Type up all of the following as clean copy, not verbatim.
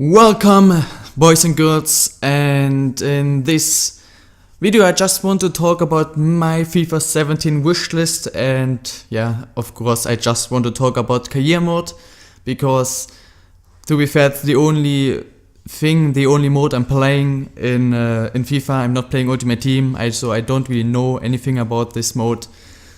Welcome, boys and girls, and in this video I just want to talk about my FIFA 17 wishlist, and yeah, of course I just want to talk about career mode, because to be fair, it's the only mode I'm playing in FIFA. I'm not playing Ultimate Team, so I don't really know anything about this mode.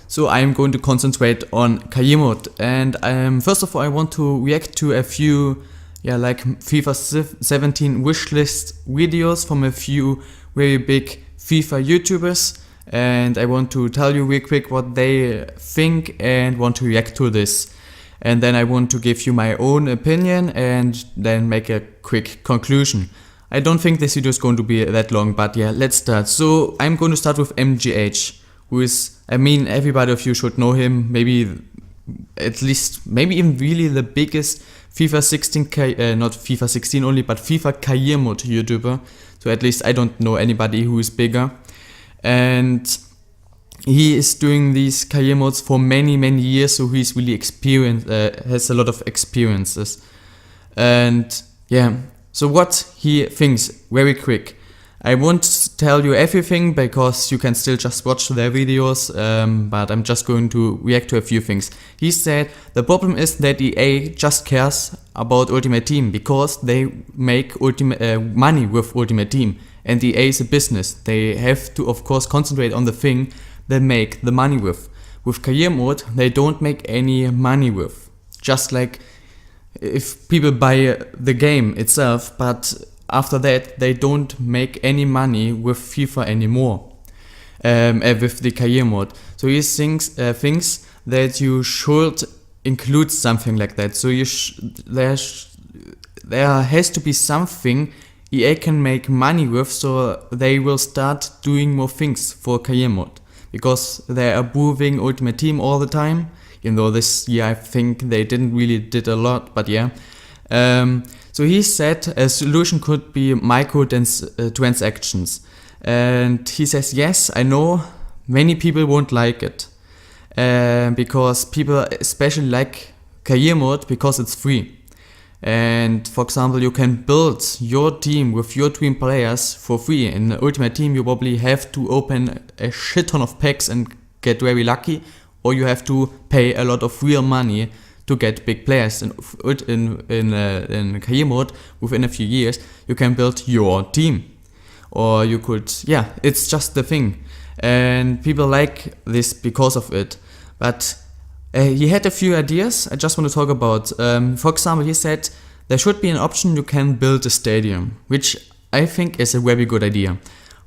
So I'm going to concentrate on career mode, and first of all I want to react to a few FIFA 17 wishlist videos from a few very big FIFA YouTubers, and I want to tell you real quick what they think and want to react to this. And then I want to give you my own opinion and then make a quick conclusion. I don't think this video is going to be that long, but yeah, let's start. So I'm going to start with MGH, who is, everybody of you should know him, maybe even really the biggest FIFA 16, not FIFA 16 only, but FIFA career mode YouTuber. So at least I don't know anybody who is bigger. And he is doing these career modes for many years, so he's really experienced, has a lot of experiences. And yeah, so what he thinks, very quick. I won't tell you everything because you can still just watch their videos, but I'm just going to react to a few things. He said the problem is that EA just cares about Ultimate Team because they make money with Ultimate Team, and EA is a business. They have to, of course, concentrate on the thing they make the money with. With career mode, they don't make any money with. Just like if people buy the game itself, but after that, they don't make any money with FIFA anymore, with the career mode. So he thinks that you should include something like that. So there has to be something EA can make money with, so they will start doing more things for career mode, because they are improving Ultimate Team all the time. Even though this year I think they didn't really did a lot, but yeah. So he said a solution could be microtransactions, and he says, yes, I know many people won't like it, because people especially like career mode because it's free. And for example, you can build your team with your dream players for free. In the Ultimate Team you probably have to open a shit ton of packs and get very lucky, or you have to pay a lot of real money to get big players. In career mode, within a few years, you can build your team. Or you could, yeah, it's just the thing. And people like this because of it. But he had a few ideas I just want to talk about. For example, he said there should be an option you can build a stadium, which I think is a very good idea.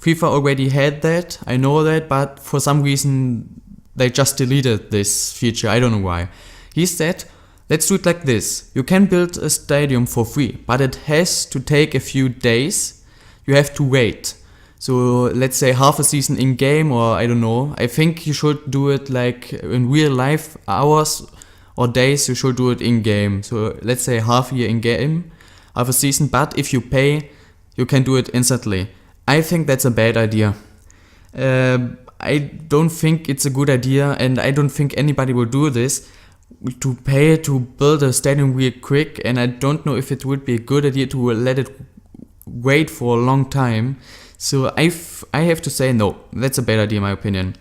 FIFA already had that, I know that, but for some reason they just deleted this feature, I don't know why. He said, let's do it like this. You can build a stadium for free, but it has to take a few days. You have to wait. So let's say half a season in game, or I don't know. I think you should do it like in real life, hours or days, you should do it in game. So let's say half a year in game, half a season, but if you pay, you can do it instantly. I think that's a bad idea. I don't think it's a good idea, and I don't think anybody will do this, to pay to build a stadium real quick, and I don't know if it would be a good idea to let it wait for a long time. So I have to say no, that's a bad idea in my opinion.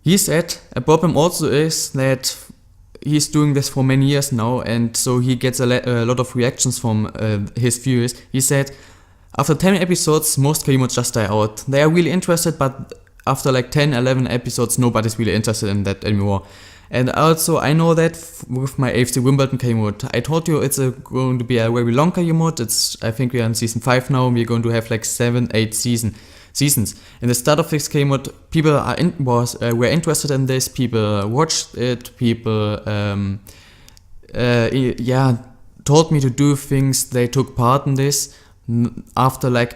He said a problem also is that he's doing this for many years now, and so he gets a lot of reactions from his viewers. He said after 10 episodes most career modes just die out. They are really interested, but after like 10-11 episodes nobody's really interested in that anymore. And also I know that with my AFC Wimbledon career mode. I told you it's going to be a very long career mode. I think we are in season 5 now, we're going to have like 7-8 seasons. In the start of this career mode, people were interested in this, people watched it, people told me to do things, they took part in this. After like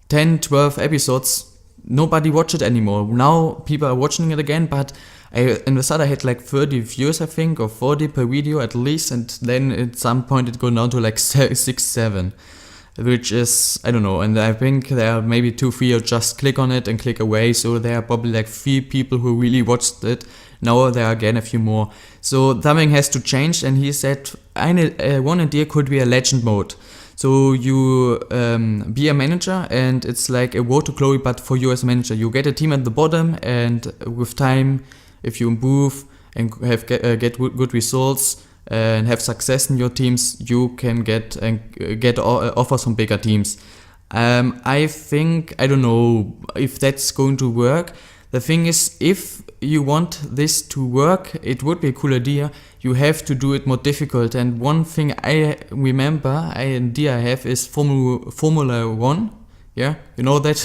10-12 episodes, nobody watched it anymore. Now people are watching it again, but in the start I had like 30 views, I think, or 40 per video at least, and then at some point it got down to like 6-7, which is, I don't know, and I think there are maybe 2-3 who just click on it and click away, so there are probably like 3 people who really watched it. Now there are again a few more. So something has to change, and he said one idea could be a legend mode. So you be a manager, and it's like a road to glory, but for you as a manager. You get a team at the bottom, and with time, if you improve and have get good results and have success in your teams, you can get offers from bigger teams. I think, I don't know if that's going to work. The thing is, if you want this to work, it would be a cool idea. You have to do it more difficult. And one thing I remember, idea I have is Formula 1. Yeah, you know that,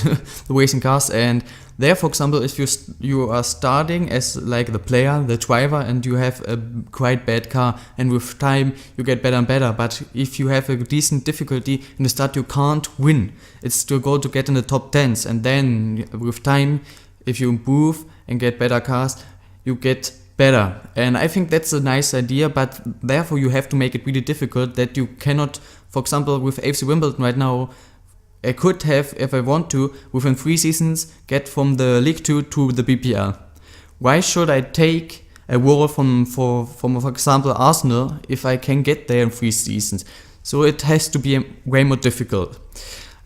the racing cars. And there, for example, if you are starting as like the player, the driver, and you have a quite bad car, and with time you get better and better. But if you have a decent difficulty in the start, you can't win. It's to go to get in the top 10s, and then with time, if you improve and get better cars, you get better. And I think that's a nice idea, but therefore you have to make it really difficult that you cannot, for example, with AFC Wimbledon right now, I could have, if I want to, within 3 seasons, get from the League 2 to the BPL. Why should I take a role from for example, Arsenal, if I can get there in 3 seasons? So it has to be way more difficult.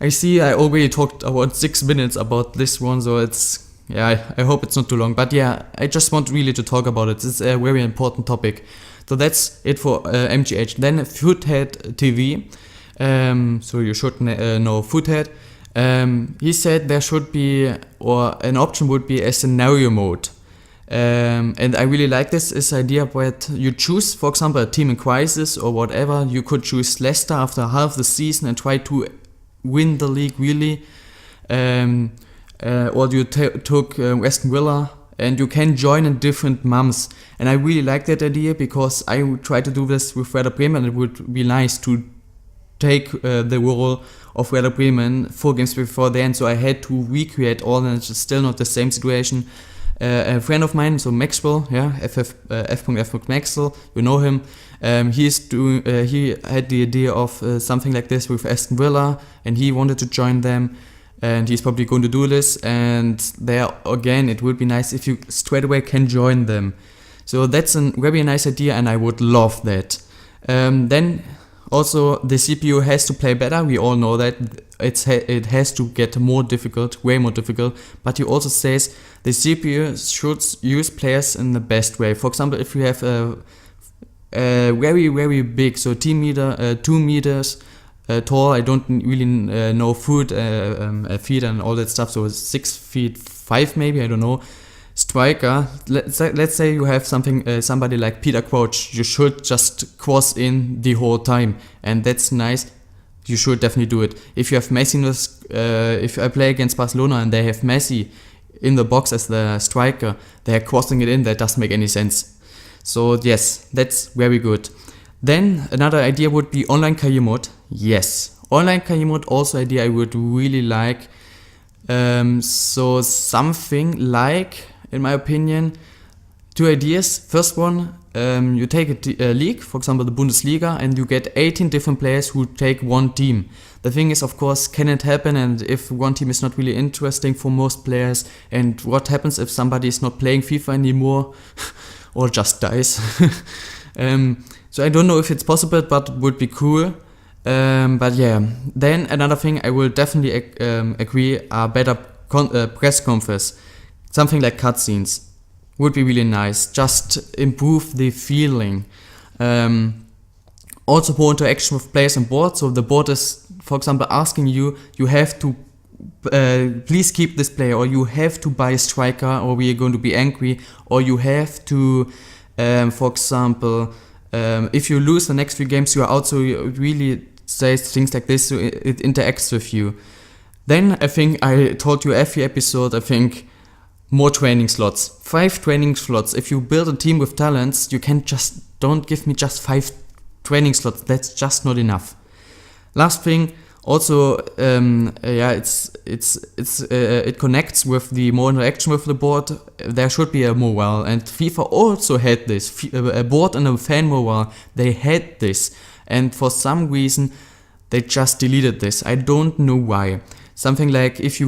I see I already talked about 6 minutes about this one, so it's, yeah, I hope it's not too long. But yeah, I just want really to talk about it. It's a very important topic. So that's it for MGH. Then Foothead TV. So you should know Foothead. He said there should be, or an option would be a scenario mode. And I really like this idea, but you choose, for example, a team in crisis or whatever. You could choose Leicester after half the season and try to win the league really. Or you took Aston Villa, and you can join in different months. And I really like that idea, because I would try to do this with Werder Bremen, and it would be nice to take the role of Werder Bremen 4 games before the end, so I had to recreate all, and it's still not the same situation. A friend of mine, so Maxwell, yeah, F. Maxwell, you know him. He had the idea of something like this with Aston Villa, and he wanted to join them, and he's probably going to do this. And there again, it would be nice if you straight away can join them. So that's a very nice idea, and I would love that. Then also, the CPU has to play better. We all know that it has to get more difficult, way more difficult. But he also says the CPU should use players in the best way. For example, if you have a very, very big, so 2 meters tall, I don't really know feet and all that stuff, so 6'5" maybe, I don't know, striker. Let's say you have somebody like Peter Crouch. You should just cross in the whole time, and that's nice. You should definitely do it. If you have Messi, if I play against Barcelona and they have Messi in the box as the striker, they are crossing it in. That doesn't make any sense. So yes, that's very good. Then another idea would be online career mode. Yes, online career mode also idea I would really like. So something like, in my opinion, 2 ideas. First one, you take a league, for example the Bundesliga, and you get 18 different players who take one team. The thing is, of course, can it happen, and if one team is not really interesting for most players, and what happens if somebody is not playing FIFA anymore or just dies? So I don't know if it's possible, but it would be cool. But yeah, then another thing I will definitely agree are better press conference. Something like cutscenes would be really nice. Just improve the feeling. Also more interaction with players on board. So the board is, for example, asking you have to please keep this player, or you have to buy a striker, or we are going to be angry, or you have to, for example, if you lose the next few games, you are out. So you really says things like this, so it interacts with you. Then I think I told you every episode, I think more training slots. 5 training slots. If you build a team with talents, you can don't give me just 5 training slots. That's just not enough. Last thing, also, it connects with the more interaction with the board. There should be a morale, and FIFA also had this. A board and a fan morale, they had this, and for some reason they just deleted this. I don't know why. Something like if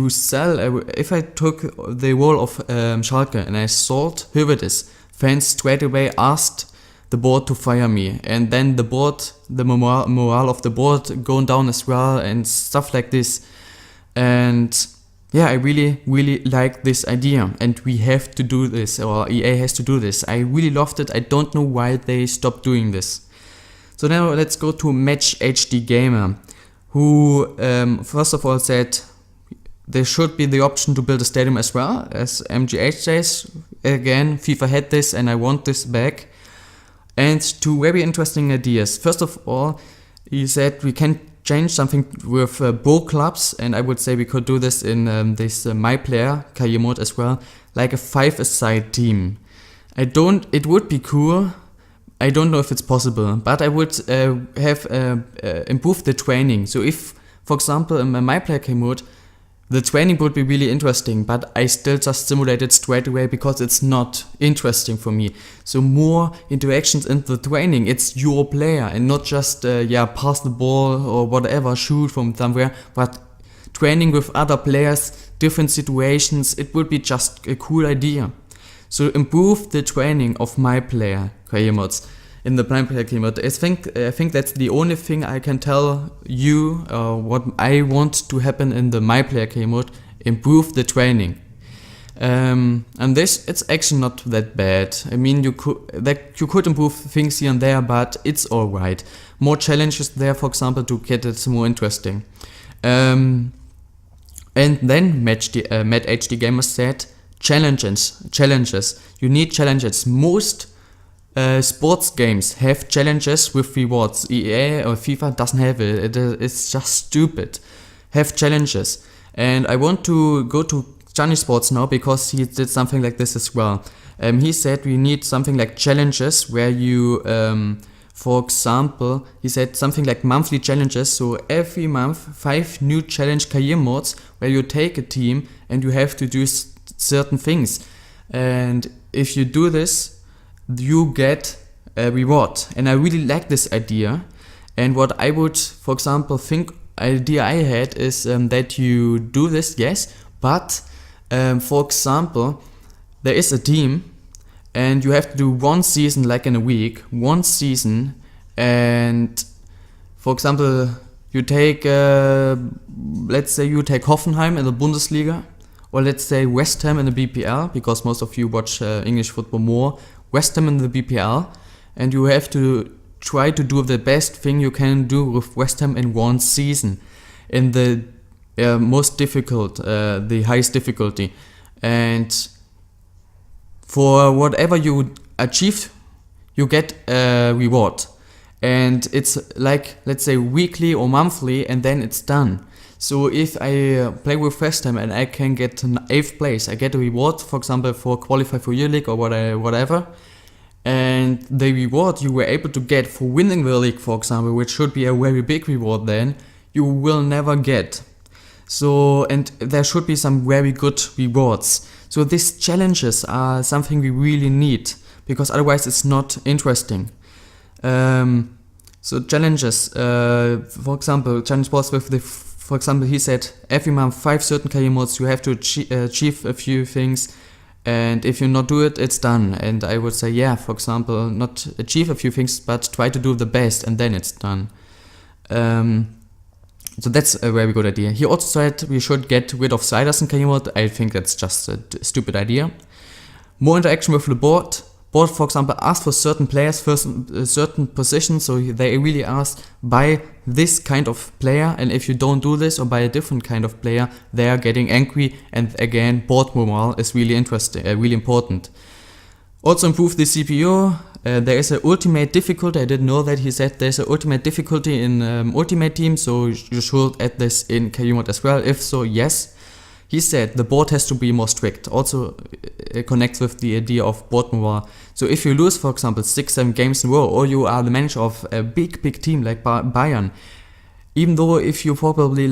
I took the role of Schalke and I sold Hövedes fans straight away asked the board to fire me, and then the morale of the board going down as well, and stuff like this. And yeah, I really like this idea, and we have to do this, or EA has to do this. I really loved it. I don't know why they stopped doing this. So now let's go to Match HD Gamer, who first of all said there should be the option to build a stadium as well, as MGH says. Again, FIFA had this and I want this back. And two very interesting ideas. First of all, he said we can change something with Pro clubs, and I would say we could do this in this My Player career mode as well, like a 5-a-side team. It would be cool. I don't know if it's possible, but I would have improved the training. So if, for example, in My Player career mode, the training would be really interesting, but I still just simulate it straight away because it's not interesting for me. So more interactions in the training. It's your player and not just pass the ball or whatever, shoot from somewhere, but training with other players, different situations. It would be just a cool idea. So improve the training of My Player career modes in the My Player career mode. I think that's the only thing I can tell you what I want to happen in the My Player career mode. Improve the training. And this, it's actually not that bad. I mean, you could improve things here and there, but it's alright. More challenges there, for example, to get it more interesting. And then Matt HD Gamer said, challenges. You need challenges. Most sports games have challenges with rewards. EA or FIFA doesn't have it. It's just stupid. Have challenges. And I want to go to Johnny Sports now because he did something like this as well. He said we need something like challenges where you, for example, he said something like monthly challenges. So every month, 5 new challenge career modes where you take a team and you have to do certain things. And if you do this, you get a reward. And I really like this idea. And what I would, for example, idea I had is that you do this, yes, but for example, there is a team and you have to do one season, like in a week, one season, and for example, you take, let's say you take Hoffenheim in the Bundesliga, or let's say West Ham in the BPL, because most of you watch English football more, West Ham in the BPL, and you have to try to do the best thing you can do with West Ham in one season, in the most difficult, the highest difficulty. And for whatever you achieve, you get a reward. And it's like, let's say, weekly or monthly, and then it's done. So if I play with West Ham and I can get an 8th place, I get a reward, for example, for qualify for Euroleague or whatever. And the reward you were able to get for winning the league, for example, which should be a very big reward then, you will never get. So, and there should be some very good rewards. So these challenges are something we really need, because otherwise it's not interesting. So challenges, for example, challenge sports with for example, he said every month 5 certain career modes, you have to achieve a few things, and if you not do it, it's done. And I would say, yeah, for example, not achieve a few things, but try to do the best, and then it's done. So that's a very good idea. He also said we should get rid of sliders in career mode. I think that's just a stupid idea. More interaction with the board. Board, for example, asks for certain players for certain positions, so they really ask, buy this kind of player, and if you don't do this or buy a different kind of player, they are getting angry, and again, board morale is really interesting, really important. Also improve the CPU. There is an ultimate difficulty. I didn't know that. He said there's an ultimate difficulty in Ultimate Team, so you should add this in career mode as well. If so, yes. He said the board has to be more strict. Also connects with the idea of board morale. So if you lose, for example, 6-7 games in a row, or you are the manager of a big team like Bayern, even though if you probably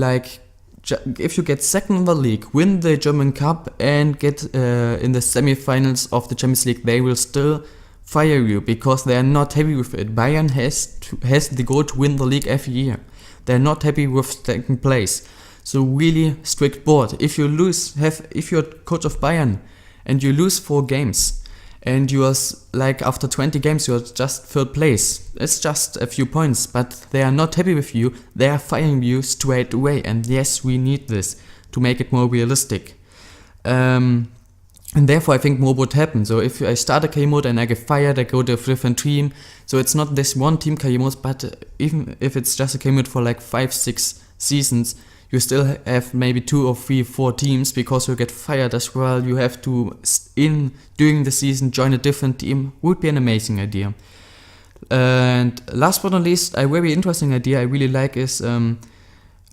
if you get second in the league, win the German Cup and get in the semi-finals of the Champions League, they will still fire you because they are not happy with it. Bayern has the goal to win the league every year. They are not happy with second place. So really strict board. If you're coach of Bayern and you lose 4 games and you are like after 20 games you are just third place. It's just a few points, but they are not happy with you. They are firing you straight away, and yes, we need this to make it more realistic. And therefore I think more would happen. So if I start a career mode and I get fired, I go to a different team. So it's not this one team career mode, but even if it's just a career mode for like 5-6 seasons, you still have maybe 2 or 3, 4 teams, because you get fired as well. You have to, during the season, join a different team. Would be an amazing idea. And last but not least, a very interesting idea I really like is, first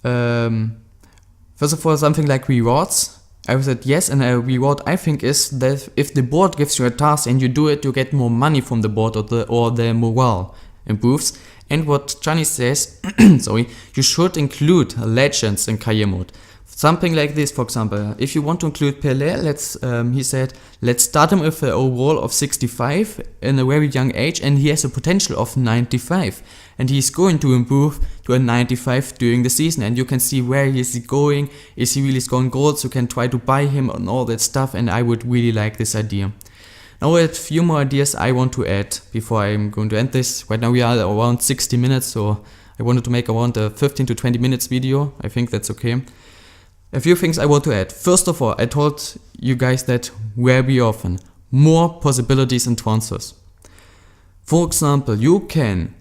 of all, something like rewards. I said yes, and a reward I think is that if the board gives you a task and you do it, you get more money from the board, or the morale improves. And what Johnny says, sorry, you should include legends in career mode. Something like this, for example, if you want to include Pelé, he said, let's start him with an overall of 65 in a very young age, and he has a potential of 95. And he's going to improve to a 95 during the season, and you can see where is he going, is he really scoring goals, you can try to buy him and all that stuff, and I would really like this idea. Now a few more ideas I want to add before I'm going to end this. Right now we are around 60 minutes, so I wanted to make around a 15 to 20 minutes video. I think that's okay. A few things I want to add. First of all, I told you guys that very often, more possibilities in transfers. For example, you can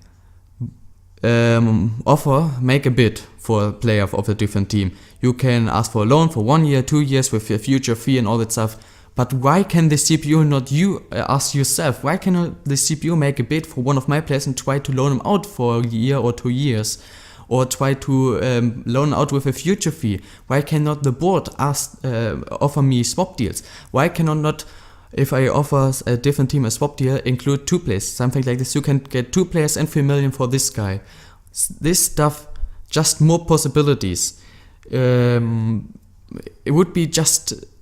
make a bid for a player of a different team. You can ask for a loan for 1 year, 2 years with a future fee and all that stuff. But why can the CPU not ask yourself? Why cannot the CPU make a bid for one of my players and try to loan him out for a year or 2 years? Or try to loan out with a future fee? Why cannot the board offer me swap deals? Why cannot not, if I offer a different team a swap deal, include 2 players? Something like this. You can get 2 players and 3 million for this guy. This stuff, just more possibilities. It would be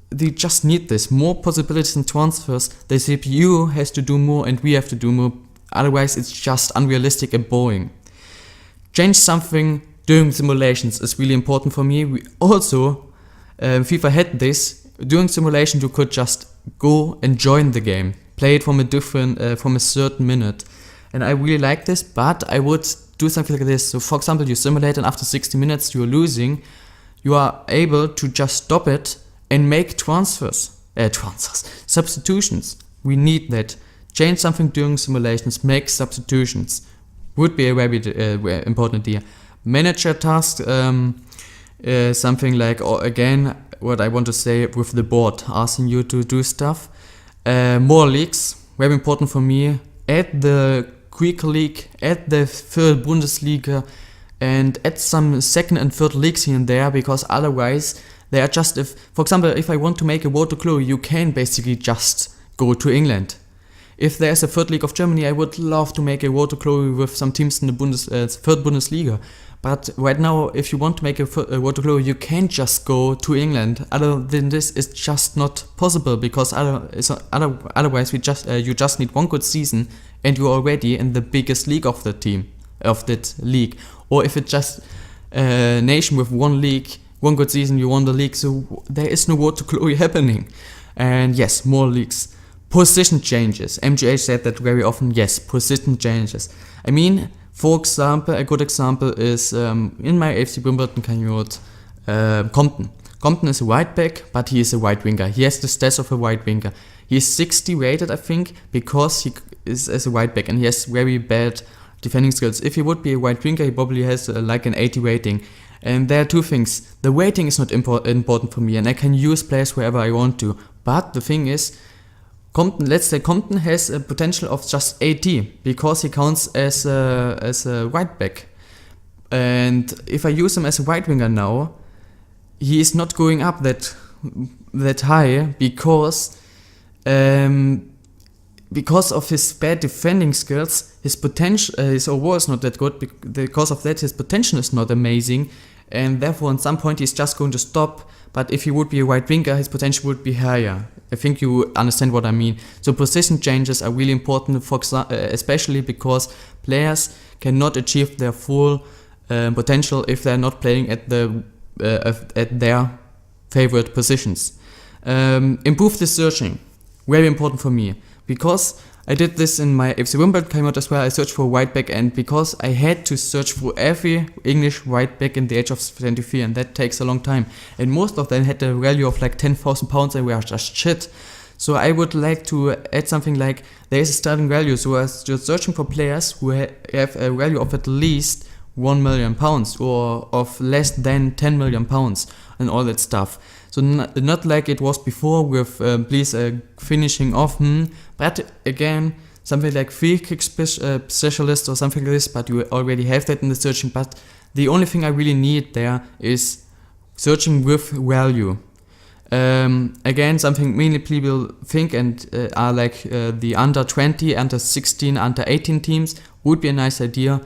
they just need this. More possibilities in transfers. The CPU has to do more and we have to do more. Otherwise it's just unrealistic and boring. Change something during simulations is really important for me. We also, FIFA had this. During simulation you could just go and join the game. Play it from a certain minute. And I really like this, but I would do something like this. So for example, you simulate and after 60 minutes you're losing. You are able to just stop it and make substitutions. We need that. Change something during simulations, make substitutions. Would be a very important idea. Manager task, something like, again, what I want to say with the board, asking you to do stuff. More leagues, very important for me. Add the Greek league, add the third Bundesliga, and add some second and third leagues here and there, because otherwise they are just, for example, if I want to make a World to Glory, you can basically just go to England. If there's a third league of Germany, I would love to make a World to Glory with some teams in the third Bundesliga. But right now, if you want to make a World to Glory, you can't just go to England. Other than this, it's just not possible, because otherwise you just need one good season and you're already in the biggest league of that league. Or if it's just a nation with one good season, you won the league, so there is no World to Glory happening. And yes, more leagues. Position changes. MGH said that very often. Yes, position changes. I mean, for example, a good example is in my AFC Wimbledon career, Compton. Compton is a right back, but he is a right winger. He has the stats of a right winger. He is 60 rated, I think, because he is as a right back and he has very bad defending skills. If he would be a right winger, he probably has like an 80 rating. And there are 2 things. The rating is not important for me, and I can use players wherever I want to. But the thing is, let's say Compton has a potential of just 80 because he counts as a right back. And if I use him as a right winger now, he is not going up that high because of his bad defending skills. His potential, his overall is not that good. Because of that, his potential is not amazing, and therefore at some point he's just going to stop. But if he would be a right winger, his potential would be higher. I think you understand what I mean. So position changes are really important, especially because players cannot achieve their full potential if they're not playing at their favorite positions. Improve the searching, very important for me. because I did this in my FC Wimbledon career mode as well. I searched for right back, and because I had to search for every English right back in the age of 23, and that takes a long time. And most of them had a value of like £10,000 and were just shit. So I would like to add something like there is a starting value. So I was just searching for players who have a value of at least £1 million or of less than £10 million and all that stuff. So not like it was before with please finishing off, but again something like free kick specialist or something like this, but you already have that in the searching. But the only thing I really need there is searching with value. Again, something mainly people think and are like the under 20, under 16, under 18 teams would be a nice idea,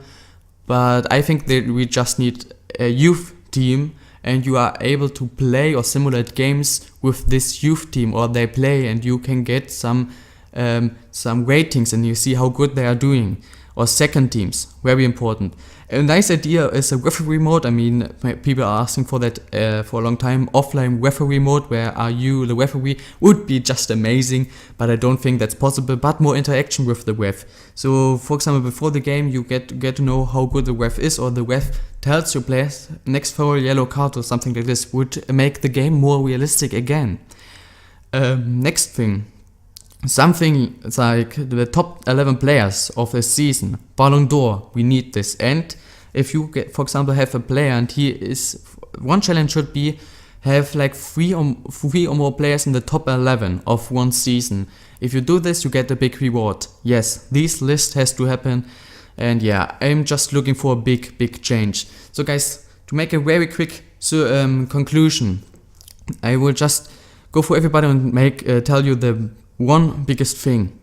but I think that we just need a youth team, and you are able to play or simulate games with this youth team, or they play, and you can get some ratings and you see how good they are doing. Or second teams, very important. A nice idea is a referee mode. I mean, people are asking for that for a long time. Offline referee mode, where are you the referee, would be just amazing, but I don't think that's possible. But more interaction with the ref. So, for example, before the game, you get to know how good the ref is, or the ref tells your players next foul, yellow card, or something like this would make the game more realistic again. Next thing. Something like the top 11 players of the season, Ballon d'Or, we need this. And if you get, for example, have a player and he is, one challenge should be have like three or more players in the top 11 of one season. If you do this, you get a big reward. Yes, this list has to happen. And yeah, I'm just looking for a big change. So guys, to make a very quick conclusion, I will just go for everybody and tell you the one biggest thing.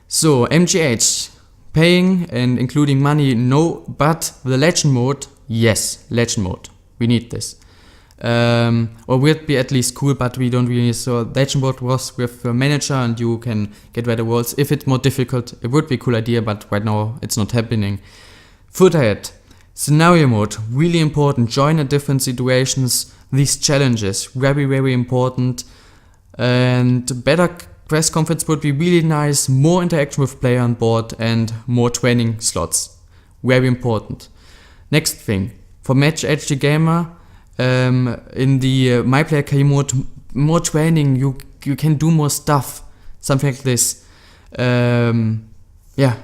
So MGH, paying and including money, no, but the legend mode, yes, legend mode, we need this. Or would be at least cool, but we don't really. So legend mode was with a manager and you can get better worlds. If it's more difficult, it would be a cool idea, but right now it's not happening. Footerhead, scenario mode, really important. Join at different situations. These challenges, very important. And better press conference would be really nice, more interaction with player on board and more training slots. Very important. Next thing, for Match HD Gamer, in the My Player career mode, more training, you can do more stuff. Something like this. Yeah.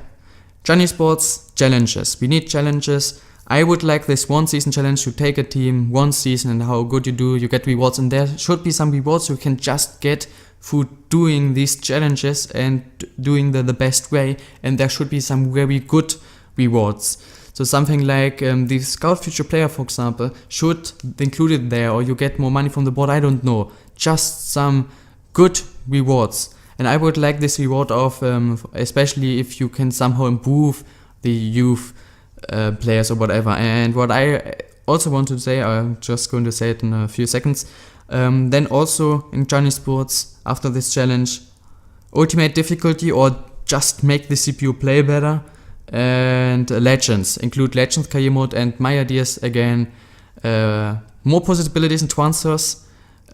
Johnny Sports, challenges. We need challenges. I would like this one season challenge. You take a team, one season, and how good you do, you get rewards. And there should be some rewards you can just get through doing these challenges and doing the best way, and there should be some very good rewards. So something like the Scout Future Player, for example, should be included there, or you get more money from the board, I don't know. Just some good rewards. And I would like this reward of, especially if you can somehow improve the youth players or whatever. And what I also want to say, I'm just going to say it in a few seconds, then also in Johnny Sports, after this challenge, ultimate difficulty or just make the CPU play better, and legends, include legends career mode. And my ideas again, more possibilities in transfers,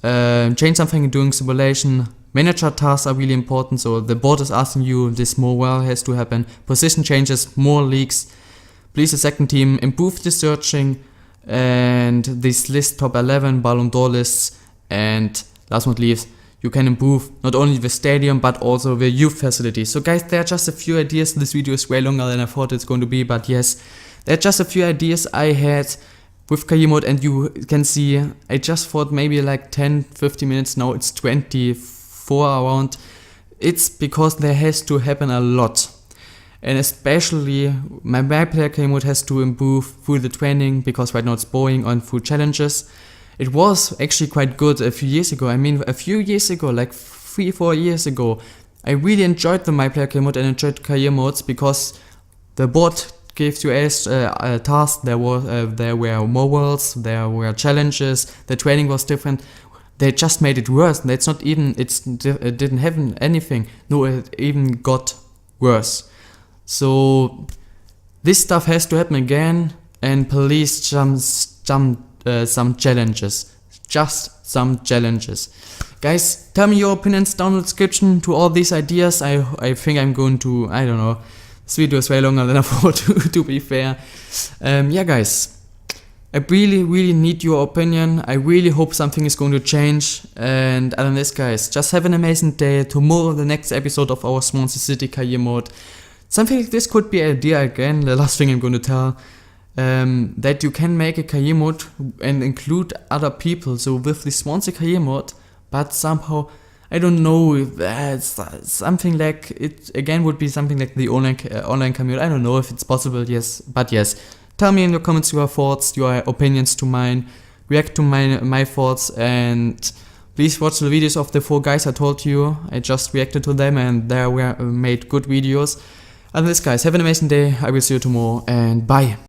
change something doing simulation, manager tasks are really important, so the board is asking you, this more well has to happen, position changes, more leagues, please the second team, improve the searching, and this list top 11 Ballon d'Or lists. And last but not least, you can improve not only the stadium but also the youth facilities. So guys, there are just a few ideas. This video is way longer than I thought it's going to be, but yes, there are just a few ideas I had with career mode, and you can see I just thought maybe like 10-15 minutes, now it's 24 around. It's because there has to happen a lot. And especially my player career mode has to improve through the training, because right now it's boring, on through challenges. It was actually quite good a few years ago. I mean, a few years ago, like 3-4 years ago, I really enjoyed the My Player career mode and enjoyed career modes, because the board gave you a task. There were more worlds, there were challenges, the training was different. They just made it worse. And it's not even, it didn't have anything. No, it even got worse. So this stuff has to happen again, and please some challenges, just some challenges. Guys, tell me your opinions down in the description to all these ideas. I think I'm going to, I don't know, this video is way longer than I thought, to be fair. Yeah guys, I really need your opinion. I really hope something is going to change. And other than this guys, just have an amazing day. Tomorrow the next episode of our Swansea City career mode. Something like this could be an idea again, the last thing I'm going to tell. That you can make a career mode and include other people. So with the Swansea career mode, but somehow, I don't know, it's something like, it again would be something like the online career mode. I don't know if it's possible, yes, but yes. Tell me in the comments your thoughts, your opinions to mine, react to my thoughts, and please watch the videos of the 4 guys I told you. I just reacted to them and they were made good videos. And this guys, have an amazing day. I will see you tomorrow and bye.